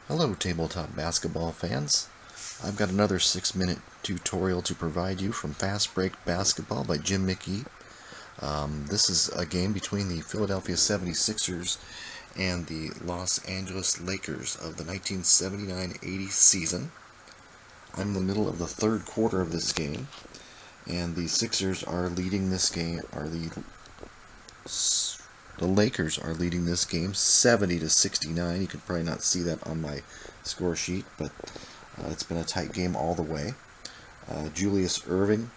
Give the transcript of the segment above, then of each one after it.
Hello tabletop basketball fans. I've got another 6-minute tutorial to provide you from Fast Break Basketball by Jim Mickey. This is a game between the Philadelphia 76ers and the Los Angeles Lakers of the 1979-80 season. I'm in the middle of the third quarter of this game, and the Sixers are leading this game, the Lakers are leading this game 70-69. You can probably not see that on my score sheet, but it's been a tight game all the way. Julius Erving,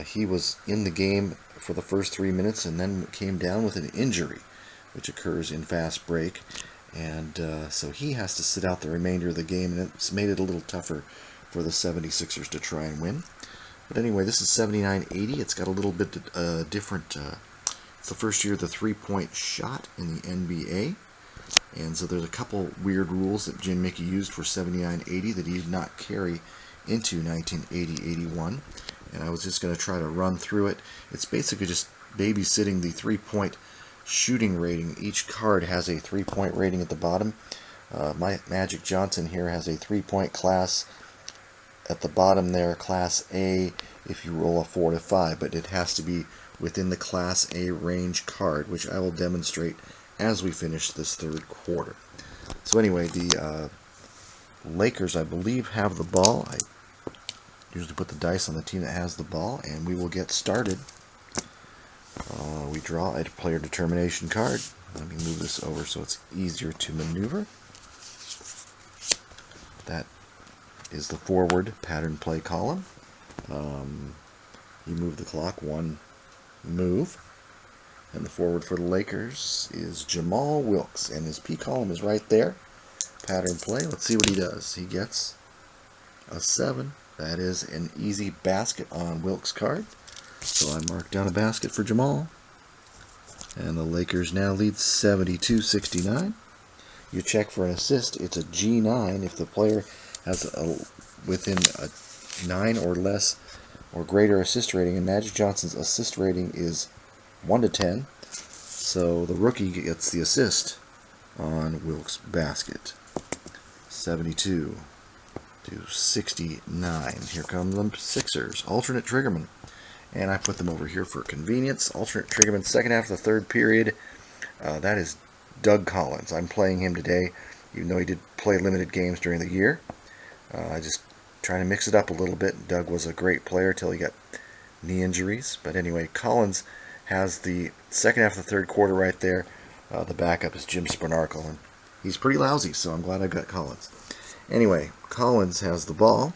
he was in the game for the first 3 minutes and then came down with an injury, which occurs in fast break. And so he has to sit out the remainder of the game, and it's made it a little tougher for the 76ers to try and win. But anyway, this is 79-80. It's got a little bit different. It's the first year of the three-point shot in the NBA. And so there's a couple weird rules that Jim Mickey used for 79-80 that he did not carry into 1980-81. And I was just going to try to run through it. It's basically just babysitting the three-point shooting rating. Each card has a three-point rating at the bottom. My Magic Johnson here has a three-point class at the bottom there, Class A, if you roll a 4 to 5, but it has to be within the Class A range card, which I will demonstrate as we finish this third quarter. So anyway, the Lakers, I believe, have the ball. I usually put the dice on the team that has the ball, and we will get started. We draw a player determination card. Let me move this over so it's easier to maneuver. That is the forward pattern play column. You move the clock one move. And the forward for the Lakers is Jamal Wilkes, and his P column is right there. Pattern play. Let's see what he does. He gets a 7. That is an easy basket on Wilkes' card. So I mark down a basket for Jamal. And the Lakers now lead 72-69. You check for an assist. It's a G9 if the player has within a 9 or less or greater assist rating. And Magic Johnson's assist rating is 1 to 10. So the rookie gets the assist on Wilkes' basket. 72-69. Here come the Sixers. Alternate triggerman. And I put them over here for convenience. Alternate triggerman, second half of the third period. That is Doug Collins. I'm playing him today, even though he did play limited games during the year. I just trying to mix it up a little bit. Doug was a great player till he got knee injuries. But anyway, Collins has the second half of the third quarter right there. The backup is Jim Spanarkel, and he's pretty lousy, so I'm glad I got Collins. Anyway, Collins has the ball,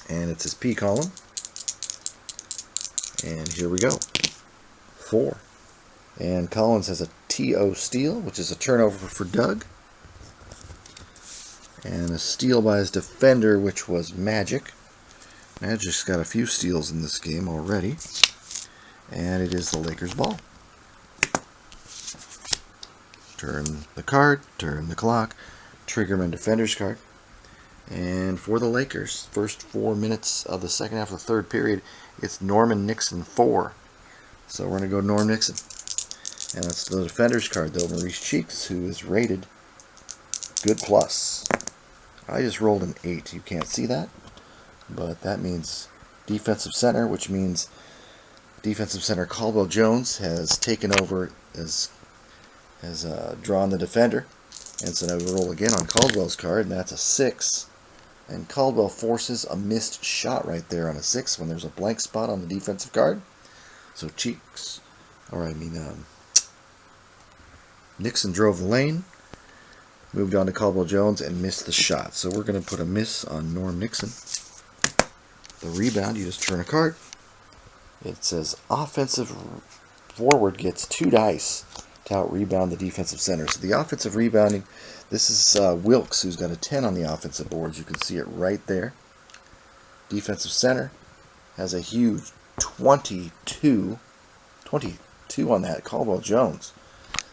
and it's his P column. And here we go. 4. And Collins has a TO steal, which is a turnover for Doug. And a steal by his defender, which was Magic. Magic's got a few steals in this game already. And it is the Lakers' ball. Turn the card, turn the clock. Triggerman defender's card. And for the Lakers, first 4 minutes of the second half of the third period, it's Norman Nixon 4. So we're going to go Norm Nixon. And that's the defender's card, though, Maurice Cheeks, who is rated good plus. I just rolled an 8. You can't see that, but that means defensive center, which means defensive center Caldwell Jones has taken over, has drawn the defender. And so now we roll again on Caldwell's card, and that's a 6. And Caldwell forces a missed shot right there on a 6 when there's a blank spot on the defensive card. So Cheeks, Nixon drove the lane, moved on to Caldwell Jones, and missed the shot. So we're going to put a miss on Norm Nixon. The rebound, you just turn a card. It says offensive forward gets 2 dice to out-rebound the defensive center. So the offensive rebounding, this is Wilkes, who's got a 10 on the offensive boards. You can see it right there. Defensive center has a huge 22 on that, Caldwell Jones.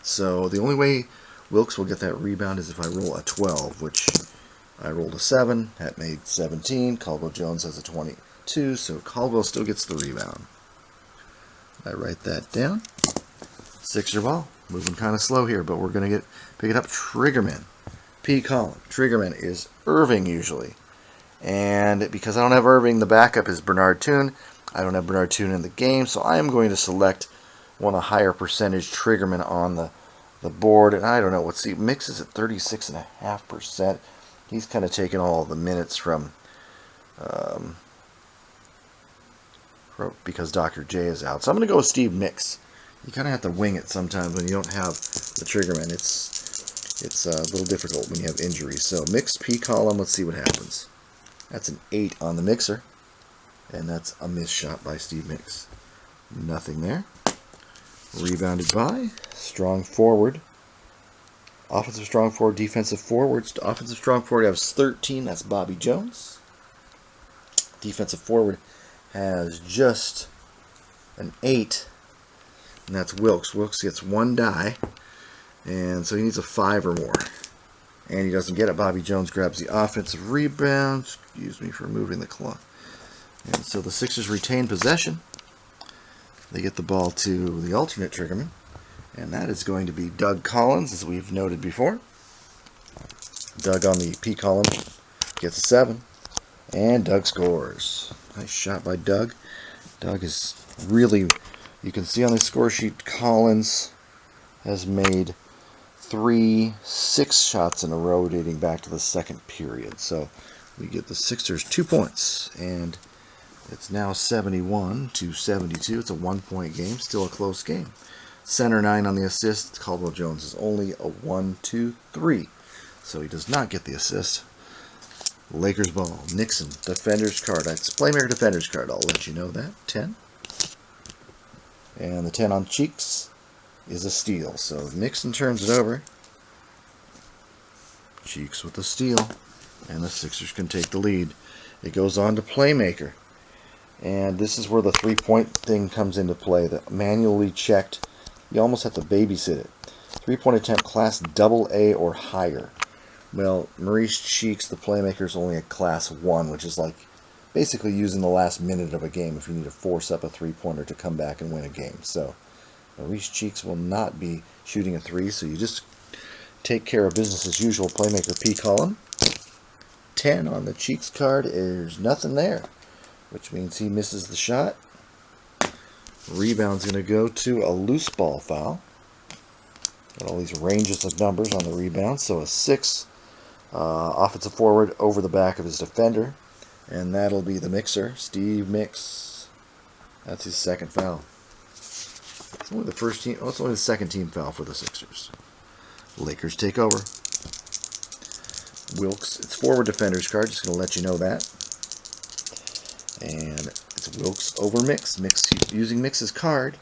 So the only way Wilkes will get that rebound is if I roll a 12, which I rolled a 7. That made 17. Caldwell Jones has a 22, so Caldwell still gets the rebound. I write that down. Sixer ball. Moving kind of slow here, but we're going to pick it up. Triggerman. P column. Triggerman is Irving usually. And because I don't have Irving, the backup is Bernard Toone. I don't have Bernard Toone in the game, so I am going to select one of the higher percentage Triggerman on the board. And I don't know, what's the mix is at 36.5%. He's kind of taken all the minutes from because Dr. J is out. So I'm going to go with Steve Mix. You kind of have to wing it sometimes when you don't have the Triggerman. It's a little difficult when you have injuries. So Mix, P column, let's see what happens. That's an 8 on the mixer. And that's a missed shot by Steve Mix. Nothing there. Rebounded by strong forward. Offensive strong forward, defensive forwards. Offensive strong forward has 13. That's Bobby Jones. Defensive forward has just an 8. And that's Wilkes. Wilkes gets 1 die. And so he needs a 5 or more. And he doesn't get it. Bobby Jones grabs the offensive rebound. Excuse me for moving the clock. And so the Sixers retain possession. They get the ball to the alternate Triggerman. And that is going to be Doug Collins, as we've noted before. Doug on the P column gets a 7. And Doug scores. Nice shot by Doug. Doug is really, you can see on the score sheet, Collins has made 6 shots in a row dating back to the second period. So we get the Sixers 2 points. And it's now 71-72. It's a 1-point game. Still a close game. Center 9 on the assist. Caldwell Jones is only a 1-2-3. So he does not get the assist. Lakers ball. Nixon. Defender's card. It's Playmaker Defender's card. I'll let you know that. 10. And the 10 on Cheeks is a steal. So Nixon turns it over. Cheeks with the steal. And the Sixers can take the lead. It goes on to Playmaker. And this is where the 3-point thing comes into play. The manually checked. You almost have to babysit it. 3-point attempt class AA or higher. Well, Maurice Cheeks, the Playmaker, is only a class 1, which is like basically using the last minute of a game if you need to force up a 3-pointer to come back and win a game. So Maurice Cheeks will not be shooting a 3, so you just take care of business as usual. Playmaker P column. 10 on the Cheeks card. There's nothing there, which means he misses the shot. Rebound's going to go to a loose ball foul. Got all these ranges of numbers on the rebound. So a 6 offensive forward over the back of his defender. And that'll be the mixer, Steve Mix. That's his second foul. It's only the first team. Oh, it's only the second team foul for the Sixers. Lakers take over. Wilkes, it's forward defender's card. Just going to let you know that. And it's Wilkes over Mix. Mix using Mix's card.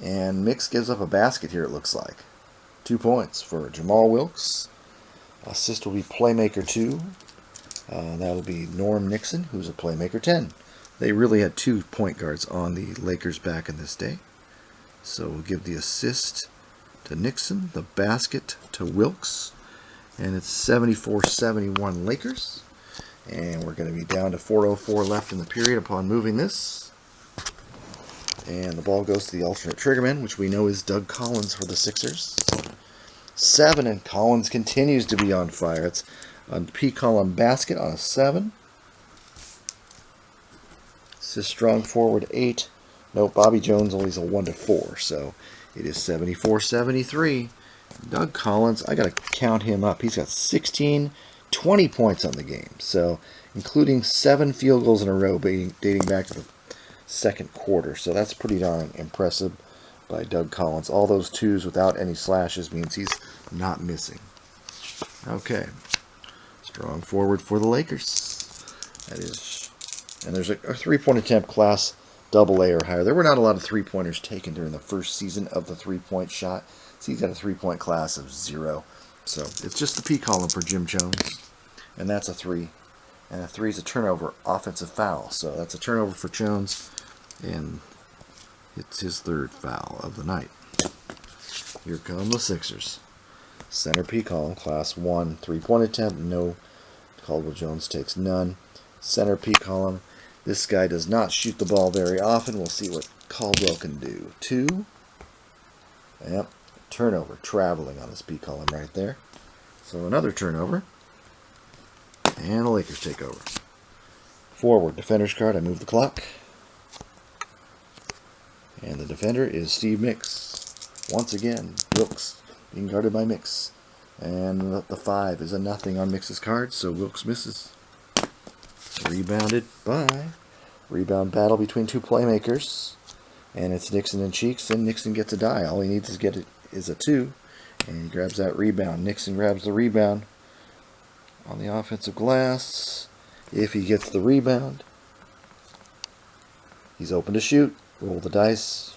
And Mix gives up a basket here, it looks like. 2 points for Jamal Wilkes. Assist will be Playmaker 2. That'll be Norm Nixon, who's a Playmaker 10. They really had 2 point guards on the Lakers back in this day. So we'll give the assist to Nixon, the basket to Wilkes. And it's 74-71 Lakers. And we're going to be down to 4:04 left in the period upon moving this. And the ball goes to the alternate Triggerman, which we know is Doug Collins for the Sixers. 7, and Collins continues to be on fire. It's a P column basket on a 7. This is strong forward 8. Nope, Bobby Jones only is a 1-4, so it is 74-73. Doug Collins, I got to count him up. He's got 20 points on the game, so including 7 field goals in a row dating back to the second quarter. So that's pretty darn impressive by Doug Collins. All those 2s without any slashes means he's not missing. Okay. Strong forward for the Lakers. That is, and there's a 3-point attempt class AA or higher. There were not a lot of 3-pointers taken during the first season of the 3-point shot. So he's got a 3-point class of 0. So it's just the P column for Jim Jones. And that's a 3. And a 3 is a turnover offensive foul. So that's a turnover for Jones. And it's his 3rd foul of the night. Here come the Sixers. Center P column, class 1. 3-point attempt, no. Caldwell Jones takes none. Center P column. This guy does not shoot the ball very often. We'll see what Caldwell can do. 2. Yep. Turnover. Traveling on his P column right there. So another turnover. And the Lakers take over. Forward, defender's card. I move the clock. And the defender is Steve Mix. Once again, Wilkes being guarded by Mix. And the 5 is a nothing on Mix's card, so Wilkes misses. Rebounded by. Rebound battle between two playmakers. And it's Nixon and Cheeks, and Nixon gets a die. All he needs to get is a 2. And he grabs that rebound. Nixon grabs the rebound on the offensive glass. If he gets the rebound, he's open to shoot. Roll the dice,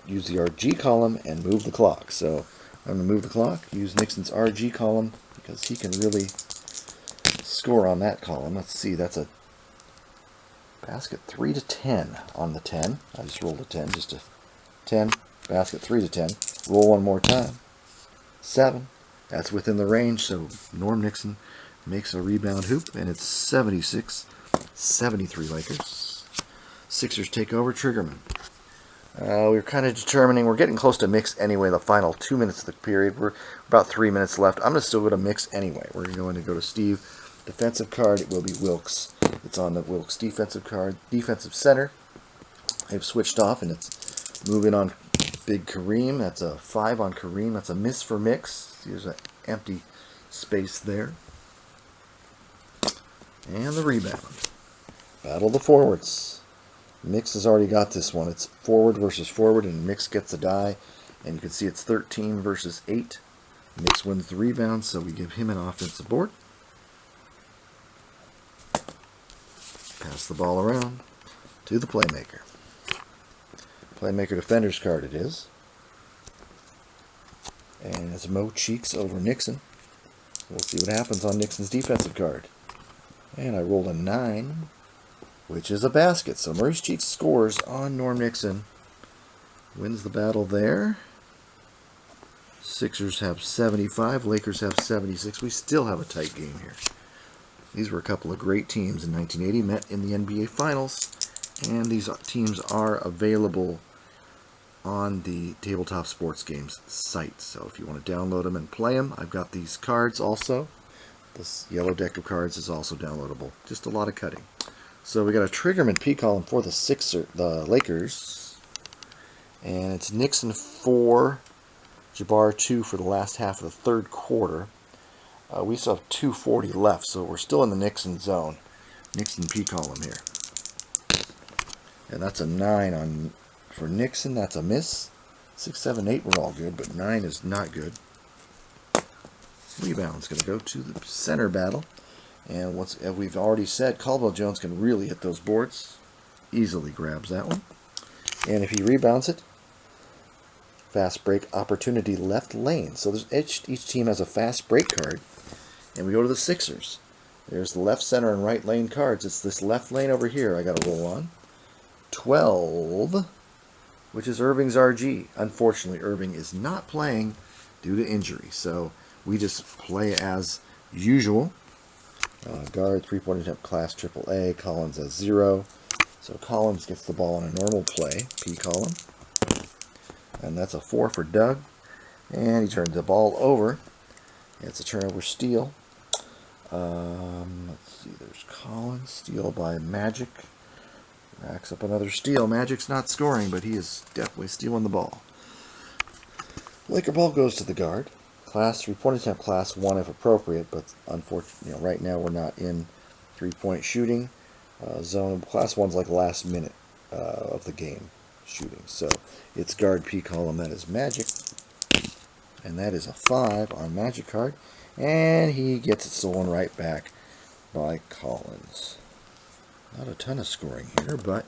use the RG column, and move the clock. So I'm going to move the clock, use Nixon's RG column, because he can really score on that column. Let's see, that's a basket 3 to 10 on the 10. I just rolled a 10, just a 10. Basket 3 to 10. Roll one more time. 7. That's within the range, so Norm Nixon makes a rebound hoop, and it's 76-73 Lakers. Sixers take over. Triggerman. We're kind of determining, we're getting close to Mix anyway, the final 2 minutes of the period. We're about 3 minutes left. I'm going to still go to Mix anyway. We're going to go to Steve. Defensive card, it will be Wilkes. It's on the Wilkes defensive card. Defensive center, I've switched off, and it's moving on Big Kareem. That's a 5 on Kareem. That's a miss for Mix. There's an empty space there. And the rebound. Battle the forwards. Mix has already got this one. It's forward versus forward, and Mix gets a die. And you can see it's 13 versus 8. Mix wins the rebound, so we give him an offensive board. Pass the ball around to the playmaker. Playmaker defender's card it is. And it's Mo Cheeks over Nixon. We'll see what happens on Nixon's defensive card. And I rolled a 9. Which is a basket. So Maurice Cheeks scores on Norm Nixon. Wins the battle there. Sixers have 75. Lakers have 76. We still have a tight game here. These were a couple of great teams in 1980. Met in the NBA Finals. And these teams are available on the Tabletop Sports Games site. So if you want to download them and play them, I've got these cards also. This yellow deck of cards is also downloadable. Just a lot of cutting. So we got a Triggerman P column for the Lakers, and it's Nixon 4, Jabbar 2 for the last half of the third quarter. We still have 2:40 left, so we're still in the Nixon zone. Nixon P column here, and that's a 9 for Nixon. That's a miss. 6, 7, 8 were all good, but 9 is not good. Rebound's going to go to the center battle. And as we've already said, Caldwell Jones can really hit those boards. Easily grabs that one. And if he rebounds it, fast break opportunity left lane. So each team has a fast break card. And we go to the Sixers. There's the left center and right lane cards. It's this left lane over here I got to roll on. 12, which is Irving's RG. Unfortunately, Irving is not playing due to injury. So we just play as usual. Guard, 3-point attempt, class AAA. Collins has 0. So Collins gets the ball on a normal play, P column. And that's a 4 for Doug. And he turns the ball over. It's a turnover steal. Let's see, there's Collins. Steal by Magic. Racks up another steal. Magic's not scoring, but he is definitely stealing the ball. Laker ball goes to the guard. Class 3-point attempt, class 1 if appropriate, but unfortunately, right now we're not in 3-point shooting zone. Class 1's like last minute of the game shooting. So it's guard P column, that is Magic. And that is a 5 on Magic card. And he gets it stolen right back by Collins. Not a ton of scoring here, but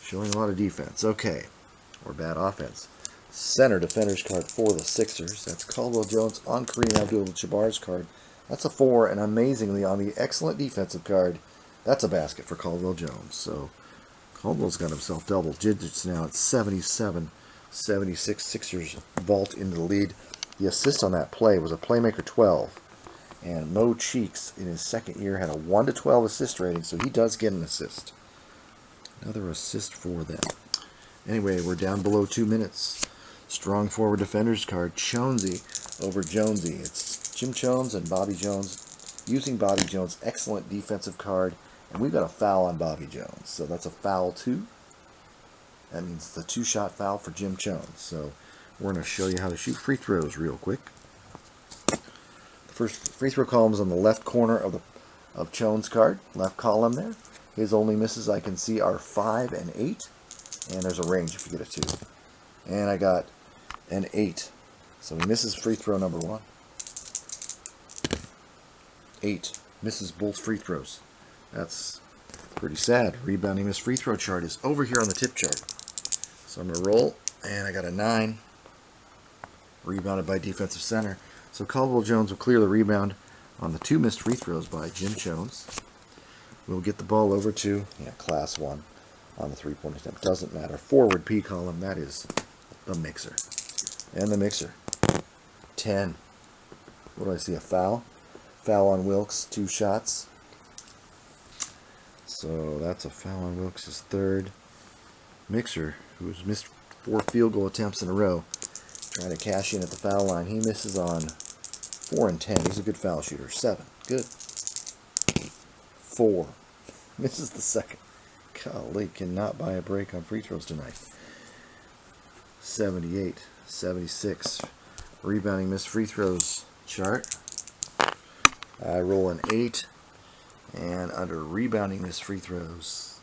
showing a lot of defense. Okay, or bad offense. Center defender's card for the Sixers. That's Caldwell Jones on Kareem Abdul-Jabbar's card. That's a 4, and amazingly on the excellent defensive card, that's a basket for Caldwell Jones. So Caldwell's got himself double digits now at 77-76. Sixers vault into the lead. The assist on that play was a playmaker 12. And Mo Cheeks in his second year had a 1-12 assist rating, so he does get an assist. Another assist for them. Anyway, we're down below 2 minutes. Strong forward defender's card, Jonesy over Jonesy. It's Jim Chones and Bobby Jones, using Bobby Jones' excellent defensive card, and we've got a foul on Bobby Jones. So that's a foul 2. That means it's a 2-shot foul for Jim Chones. So we're going to show you how to shoot free throws real quick. The first free throw column is on the left corner of Chones' card, left column there. His only misses I can see are 5 and 8, and there's a range if you get a 2. And I got an 8. So he misses free throw number 1. 8. Misses both free throws. That's pretty sad. Rebounding miss free throw chart is over here on the tip chart. So I'm going to roll, and I got a 9. Rebounded by defensive center. So Caldwell Jones will clear the rebound on the 2 missed free throws by Jim Chones. We'll get the ball over to class 1 on the 3-point attempt. Doesn't matter. Forward P column, that is the mixer. And the mixer. 10. What do I see? A foul? Foul on Wilkes, 2 shots. So that's a foul on Wilkes' 3rd. Mixer, who's missed 4 field goal attempts in a row, trying to cash in at the foul line. He misses on 4 and 10. He's a good foul shooter. 7. Good. 4. Misses the 2nd. Golly, cannot buy a break on free throws tonight. 78. 76. Rebounding missed free throws chart. I roll an 8. And under rebounding missed free throws,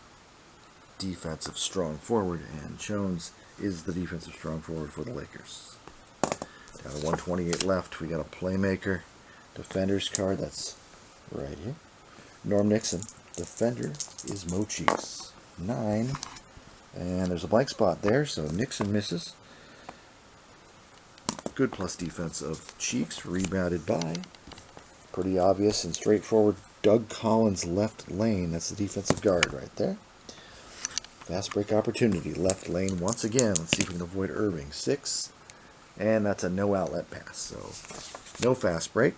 defensive strong forward. And Chones is the defensive strong forward for the Lakers. Got a 128 left. We got a playmaker. Defender's card. That's right here. Norm Nixon. Defender is Mo Cheeks. 9. And there's a blank spot there, so Nixon misses. Good plus defense of Cheeks. Rebounded by, pretty obvious and straightforward, Doug Collins, left lane. That's the defensive guard right there. Fast break opportunity. Left lane once again. Let's see if we can avoid Irving. 6. And that's a no outlet pass. So no fast break.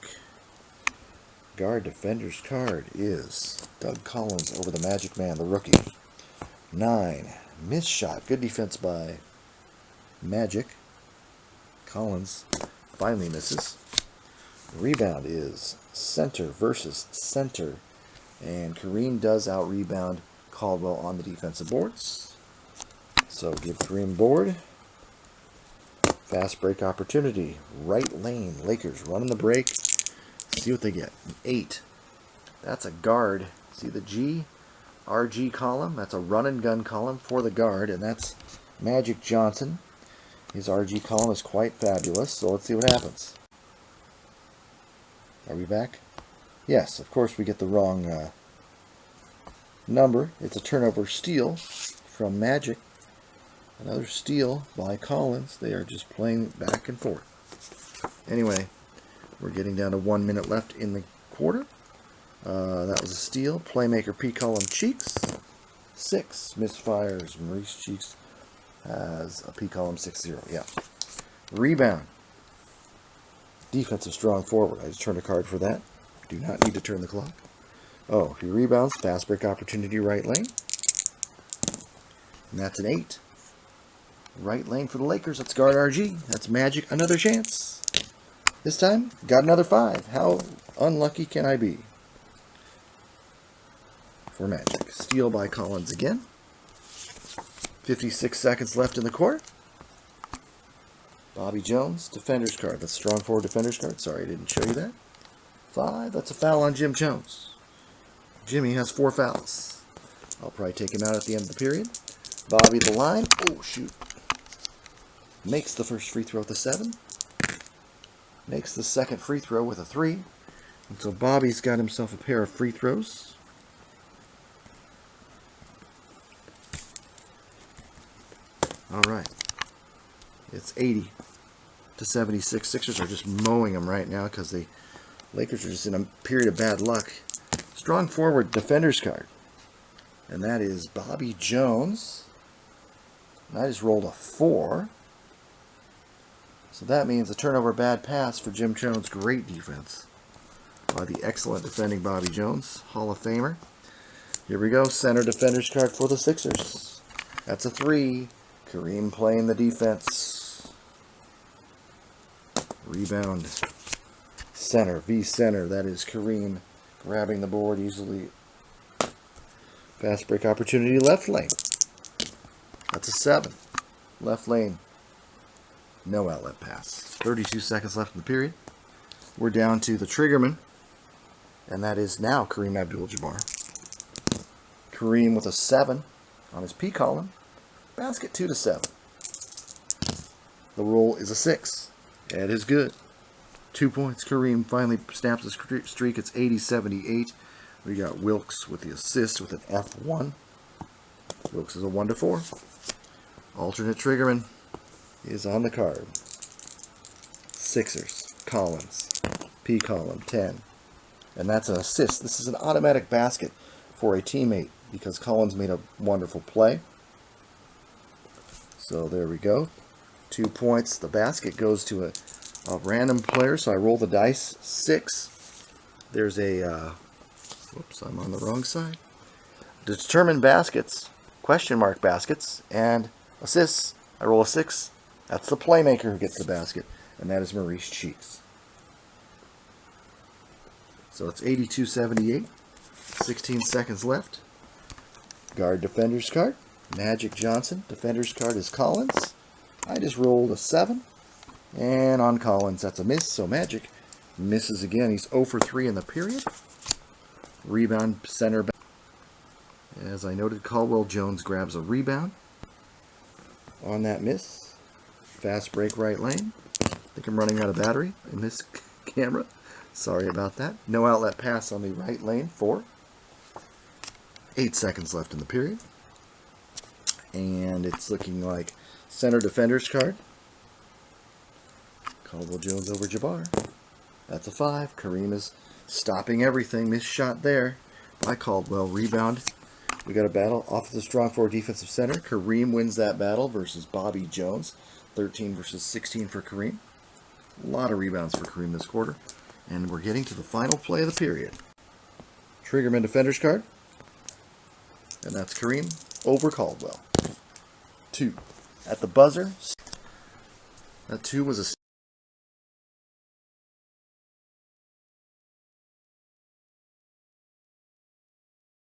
Guard defender's card is Doug Collins over the Magic Man, the rookie. 9. Missed shot. Good defense by Magic. Collins finally misses. Rebound is center versus center. And Kareem does out-rebound Caldwell on the defensive boards. So give Kareem board. Fast break opportunity. Right lane. Lakers running the break. See what they get. An 8. That's a guard. See the G? RG column. That's a run and gun column for the guard. And that's Magic Johnson. His RG column is quite fabulous. So let's see what happens. Are we back? Yes, of course we get the wrong number. It's a turnover steal from Magic. Another steal by Collins. They are just playing back and forth. Anyway, we're getting down to 1 minute left in the quarter. That was a steal. Playmaker P column Cheeks. 6 misfires. Maurice Cheeks has a P column 6-0. Yeah. Rebound. Defensive strong forward. I just turned a card for that. Do not need to turn the clock. Oh, he rebounds. Fast break opportunity right lane. And that's an 8. Right lane for the Lakers. Let's guard RG. That's Magic. Another chance. This time, got another 5. How unlucky can I be? For Magic. Steal by Collins again. 56 seconds left in the quarter. Bobby Jones, defender's card. That's strong forward defender's card. Sorry, I didn't show you that. 5. That's a foul on Jim Chones. Jimmy has 4 fouls. I'll probably take him out at the end of the period. Bobby the line. Oh, shoot. Makes the first free throw with a 7. Makes the second free throw with a 3. And so Bobby's got himself a pair of free throws. All right. It's 80 to 76. Sixers are just mowing them right now because the Lakers are just in a period of bad luck. Strong forward defender's card. And that is Bobby Jones. And I just rolled a 4. So that means a turnover bad pass for Jim Chones. Great defense by the excellent defending Bobby Jones. Hall of Famer. Here we go. Center defender's card for the Sixers. That's a 3. Kareem playing the defense. Rebound. Center, V center. That is Kareem grabbing the board easily. Fast break opportunity, left lane. That's a 7. Left lane. No outlet pass. 32 seconds left in the period. We're down to the triggerman. And that is now Kareem Abdul-Jabbar. Kareem with a 7 on his P column. Basket 2-7. The roll is a 6. That is good. 2 points. Kareem finally snaps the streak. It's 80-78. We got Wilkes with the assist with an F1. Wilkes is a 1-4. Alternate triggerman is on the card. Sixers. Collins. P column 10. And that's an assist. This is an automatic basket for a teammate because Collins made a wonderful play. So there we go. 2 points. The basket goes to a random player. So I roll the dice. 6. There's a... whoops, I'm on the wrong side. Determine baskets. Question mark baskets. And assists. I roll a 6. That's the playmaker who gets the basket. And that is Maurice Cheeks. So it's 82-78. 16 seconds left. Guard defender's card. Magic Johnson. Defender's card is Collins. I just rolled a 7. And on Collins, that's a miss. So Magic misses again. He's 0 for 3 in the period. Rebound center back. As I noted, Caldwell Jones grabs a rebound on that miss. Fast break right lane. I think I'm running out of battery in this camera. Sorry about that. No outlet pass on the right lane. 4. 8 seconds left in the period. And it's looking like center defender's card. Caldwell Jones over Jabbar. That's a 5. Kareem is stopping everything. Missed shot there by Caldwell. Rebound. We got a battle off the strong forward defensive center. Kareem wins that battle versus Bobby Jones. 13 versus 16 for Kareem. A lot of rebounds for Kareem this quarter. And we're getting to the final play of the period. Triggerman defender's card. And that's Kareem over Caldwell. 2. At the buzzer. That 2 was a